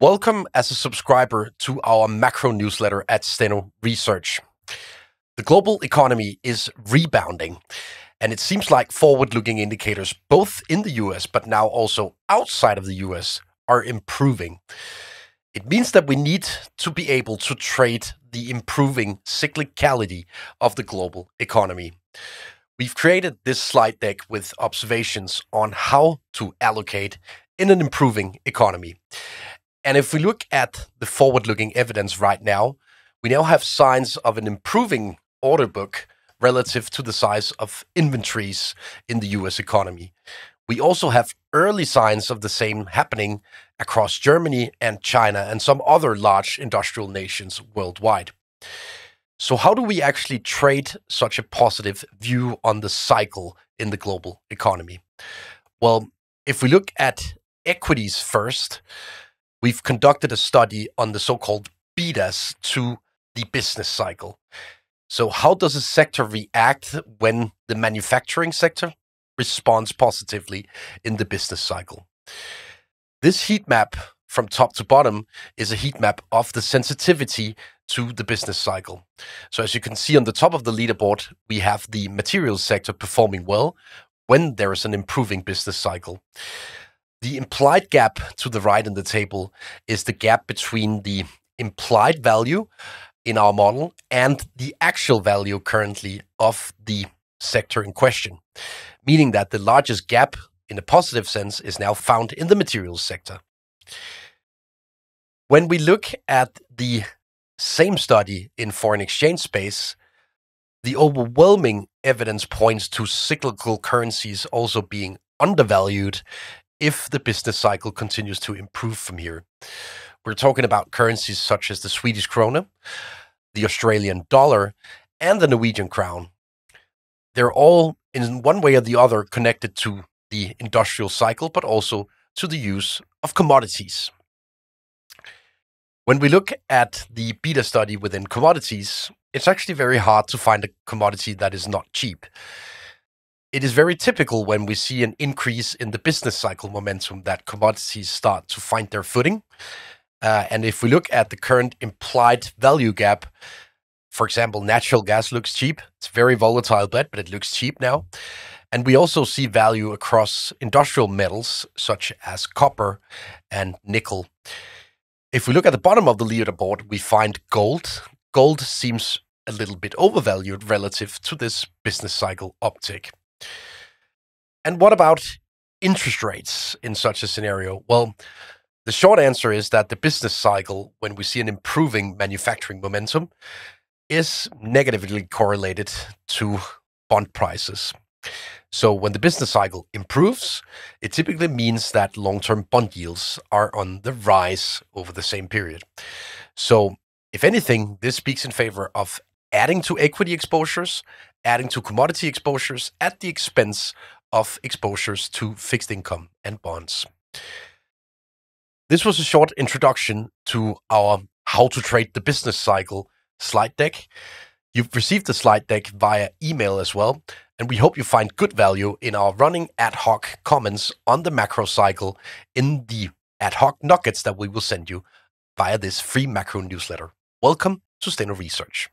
Welcome as a subscriber to our macro newsletter at Steno Research. The global economy is rebounding, and it seems like forward-looking indicators both in the US but now also outside of the US are improving. It means that we need to be able to trade the improving cyclicality of the global economy. We've created this slide deck with observations on how to allocate in an improving economy. And if we look at the forward-looking evidence right now, we now have signs of an improving order book relative to the size of inventories in the US economy. We also have early signs of the same happening across Germany and China and some other large industrial nations worldwide. So how do we actually trade such a positive view on the cycle in the global economy? Well, if we look at equities first, we've conducted a study on the so-called betas to the business cycle. So how does a sector react when the manufacturing sector responds positively in the business cycle? This heat map from top to bottom is a heat map of the sensitivity to the business cycle. So as you can see on the top of the leaderboard, we have the materials sector performing well when there is an improving business cycle. The implied gap to the right in the table is the gap between the implied value in our model and the actual value currently of the sector in question, meaning that the largest gap in a positive sense is now found in the materials sector. When we look at the same study in foreign exchange space, the overwhelming evidence points to cyclical currencies also being undervalued if the business cycle continues to improve from here. We're talking about currencies such as the Swedish krona, the Australian dollar, and the Norwegian crown. They're all, in one way or the other, connected to the industrial cycle, but also to the use of commodities. When we look at the beta study within commodities, it's actually very hard to find a commodity that is not cheap. It is very typical when we see an increase in the business cycle momentum that commodities start to find their footing. And if we look at the current implied value gap, for example, natural gas looks cheap. It's a very volatile bet, but it looks cheap now. And we also see value across industrial metals such as copper and nickel. If we look at the bottom of the leaderboard, we find gold. Gold seems a little bit overvalued relative to this business cycle uptick. And what about interest rates in such a scenario? Well, the short answer is that the business cycle, when we see an improving manufacturing momentum, is negatively correlated to bond prices. So when the business cycle improves, it typically means that long-term bond yields are on the rise over the same period. So if anything, this speaks in favor of adding to equity exposures, adding to commodity exposures at the expense of exposures to fixed income and bonds. This was a short introduction to our How to Trade the Business Cycle slide deck. You've received the slide deck via email as well, and we hope you find good value in our running ad hoc comments on the macro cycle in the ad hoc nuggets that we will send you via this free macro newsletter. Welcome to Steno Research.